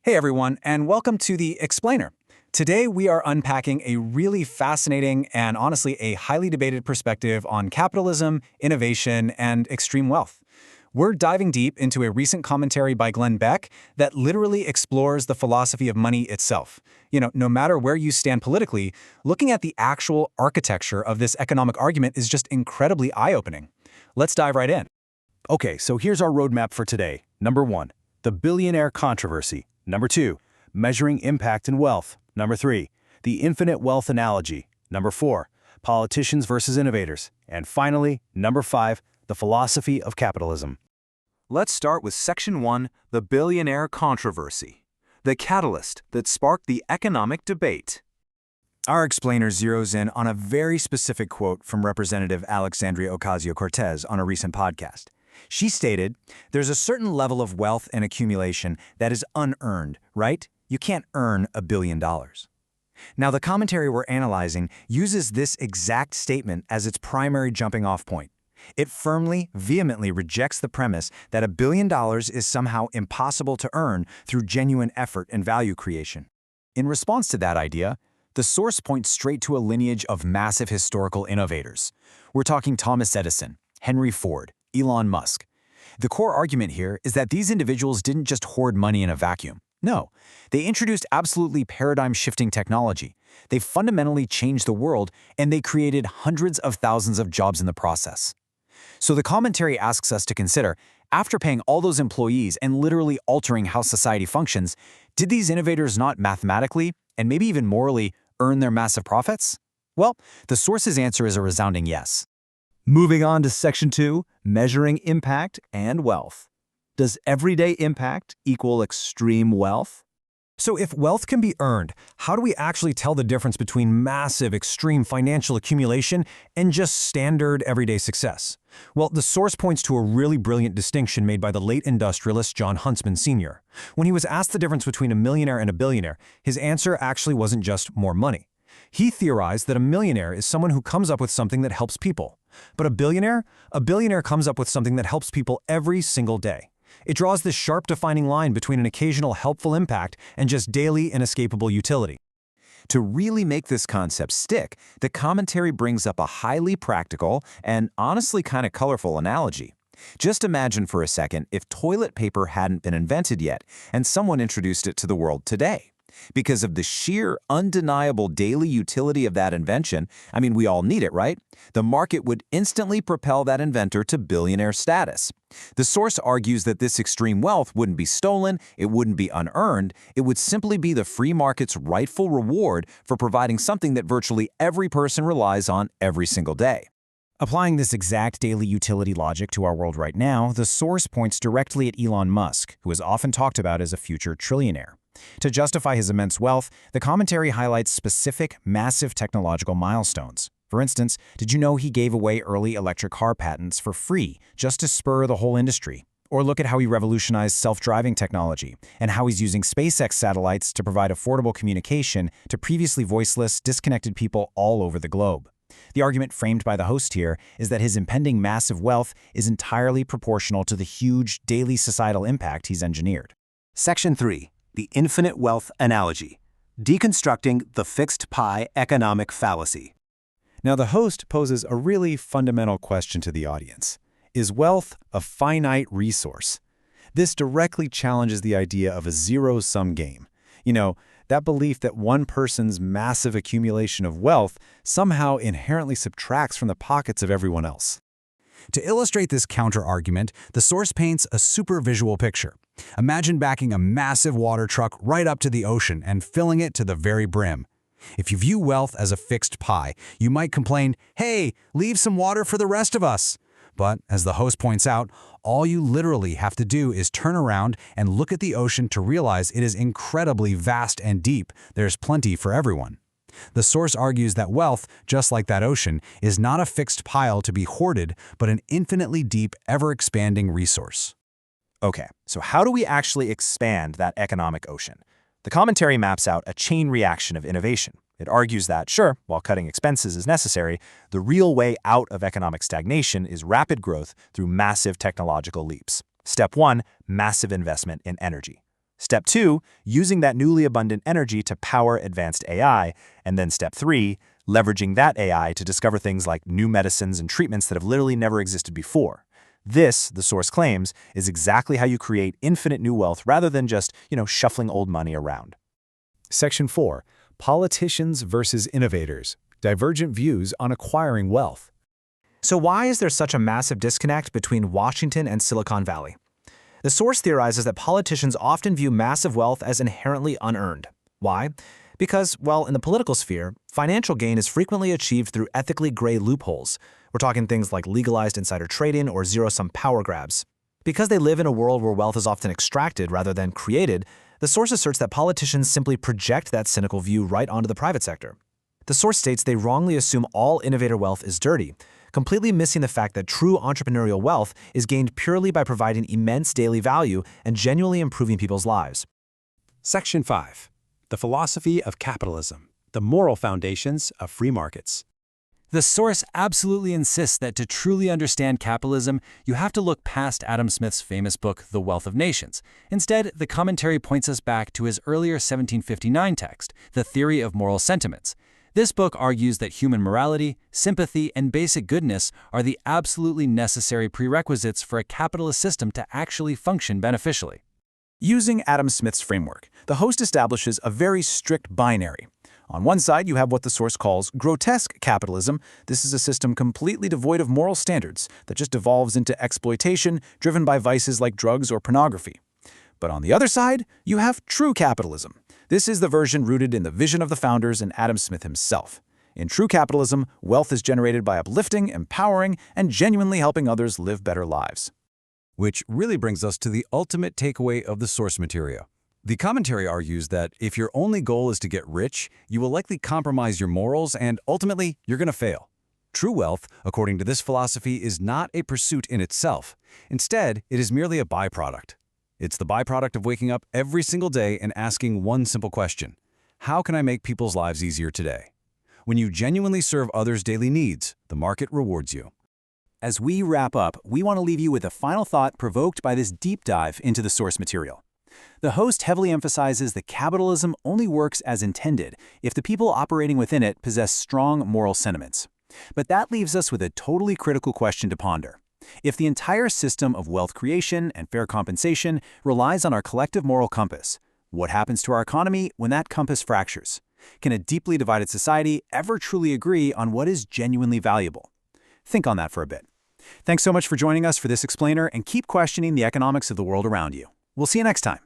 Hey everyone, and welcome to the Explainer. Today we are unpacking a really fascinating and honestly a highly debated perspective on capitalism, innovation, and extreme wealth. We're diving deep into a recent commentary by Glenn Beck that literally explores the philosophy of money itself. No matter where you stand politically, looking at the actual architecture of this economic argument is just incredibly eye-opening. Let's dive right in. Okay, so here's our roadmap for today. Number 1, the billionaire controversy. Number 2, measuring impact and wealth. Number 3, the infinite wealth analogy. Number 4, politicians versus innovators. And finally, number 5, the philosophy of capitalism. Let's start with Section 1, the billionaire controversy, the catalyst that sparked the economic debate. Our explainer zeroes in on a very specific quote from Representative Alexandria Ocasio-Cortez on a recent podcast. She stated, "There's a certain level of wealth and accumulation that is unearned, right? You can't earn $1 billion." Now, the commentary we're analyzing uses this exact statement as its primary jumping-off point. It firmly, vehemently rejects the premise that $1 billion is somehow impossible to earn through genuine effort and value creation. In response to that idea, the source points straight to a lineage of massive historical innovators. We're talking Thomas Edison, Henry Ford, Elon Musk. The core argument here is that these individuals didn't just hoard money in a vacuum. No, they introduced absolutely paradigm-shifting technology. They fundamentally changed the world, and they created hundreds of thousands of jobs in the process. So the commentary asks us to consider, after paying all those employees and literally altering how society functions, did these innovators not mathematically, and maybe even morally, earn their massive profits? Well, the source's answer is a resounding yes. Moving on to Section 2, measuring impact and wealth. Does everyday impact equal extreme wealth? So if wealth can be earned, how do we actually tell the difference between massive, extreme financial accumulation and just standard everyday success? Well, the source points to a really brilliant distinction made by the late industrialist John Huntsman Sr. When he was asked the difference between a millionaire and a billionaire, his answer actually wasn't just more money. He theorized that a millionaire is someone who comes up with something that helps people. But a billionaire comes up with something that helps people every single day. It draws this sharp defining line between an occasional helpful impact and just daily inescapable utility. To really make this concept stick, the commentary brings up a highly practical and honestly kind of colorful analogy. Just imagine for a second if toilet paper hadn't been invented yet and someone introduced it to the world today. Because of the sheer, undeniable daily utility of that invention, we all need it, right? The market would instantly propel that inventor to billionaire status. The source argues that this extreme wealth wouldn't be stolen, it wouldn't be unearned, it would simply be the free market's rightful reward for providing something that virtually every person relies on every single day. Applying this exact daily utility logic to our world right now, the source points directly at Elon Musk, who is often talked about as a future trillionaire. To justify his immense wealth, the commentary highlights specific, massive technological milestones. For instance, did you know he gave away early electric car patents for free just to spur the whole industry? Or look at how he revolutionized self-driving technology and how he's using SpaceX satellites to provide affordable communication to previously voiceless, disconnected people all over the globe. The argument framed by the host here is that his impending massive wealth is entirely proportional to the huge daily societal impact he's engineered. Section 3, the infinite wealth analogy. Deconstructing the fixed pie economic fallacy. Now, the host poses a really fundamental question to the audience. Is wealth a finite resource? This directly challenges the idea of a zero-sum game. That belief that one person's massive accumulation of wealth somehow inherently subtracts from the pockets of everyone else. To illustrate this counter-argument, the source paints a super visual picture. Imagine backing a massive water truck right up to the ocean and filling it to the very brim. If you view wealth as a fixed pie, you might complain, "Hey, leave some water for the rest of us." But, as the host points out, all you literally have to do is turn around and look at the ocean to realize it is incredibly vast and deep. There's plenty for everyone. The source argues that wealth, just like that ocean, is not a fixed pile to be hoarded, but an infinitely deep, ever-expanding resource. Okay, so how do we actually expand that economic ocean? The commentary maps out a chain reaction of innovation. It argues that, sure, while cutting expenses is necessary, the real way out of economic stagnation is rapid growth through massive technological leaps. Step 1, massive investment in energy. Step 2, using that newly abundant energy to power advanced AI. And then Step 3, leveraging that AI to discover things like new medicines and treatments that have literally never existed before. This, the source claims, is exactly how you create infinite new wealth rather than just, shuffling old money around. Section 4. Politicians versus innovators. Divergent views on acquiring wealth. So why is there such a massive disconnect between Washington and Silicon Valley? The source theorizes that politicians often view massive wealth as inherently unearned. Why? Because, well, in the political sphere, financial gain is frequently achieved through ethically gray loopholes. We're talking things like legalized insider trading or zero-sum power grabs. Because they live in a world where wealth is often extracted rather than created, the source asserts that politicians simply project that cynical view right onto the private sector. The source states they wrongly assume all innovator wealth is dirty, completely missing the fact that true entrepreneurial wealth is gained purely by providing immense daily value and genuinely improving people's lives. Section 5. The philosophy of capitalism. The moral foundations of free markets. The source absolutely insists that to truly understand capitalism, you have to look past Adam Smith's famous book, The Wealth of Nations. Instead, the commentary points us back to his earlier 1759 text, The Theory of Moral Sentiments. This book argues that human morality, sympathy, and basic goodness are the absolutely necessary prerequisites for a capitalist system to actually function beneficially. Using Adam Smith's framework, the host establishes a very strict binary. On one side, you have what the source calls grotesque capitalism. This is a system completely devoid of moral standards that just devolves into exploitation driven by vices like drugs or pornography. But on the other side, you have true capitalism. This is the version rooted in the vision of the founders and Adam Smith himself. In true capitalism, wealth is generated by uplifting, empowering, and genuinely helping others live better lives. Which really brings us to the ultimate takeaway of the source material. The commentary argues that if your only goal is to get rich, you will likely compromise your morals and ultimately you're going to fail. True wealth, according to this philosophy, is not a pursuit in itself. Instead, it is merely a byproduct. It's the byproduct of waking up every single day and asking one simple question: how can I make people's lives easier today? When you genuinely serve others' daily needs, the market rewards you. As we wrap up, we want to leave you with a final thought provoked by this deep dive into the source material. The host heavily emphasizes that capitalism only works as intended if the people operating within it possess strong moral sentiments. But that leaves us with a totally critical question to ponder. If the entire system of wealth creation and fair compensation relies on our collective moral compass, what happens to our economy when that compass fractures? Can a deeply divided society ever truly agree on what is genuinely valuable? Think on that for a bit. Thanks so much for joining us for this explainer, and keep questioning the economics of the world around you. We'll see you next time.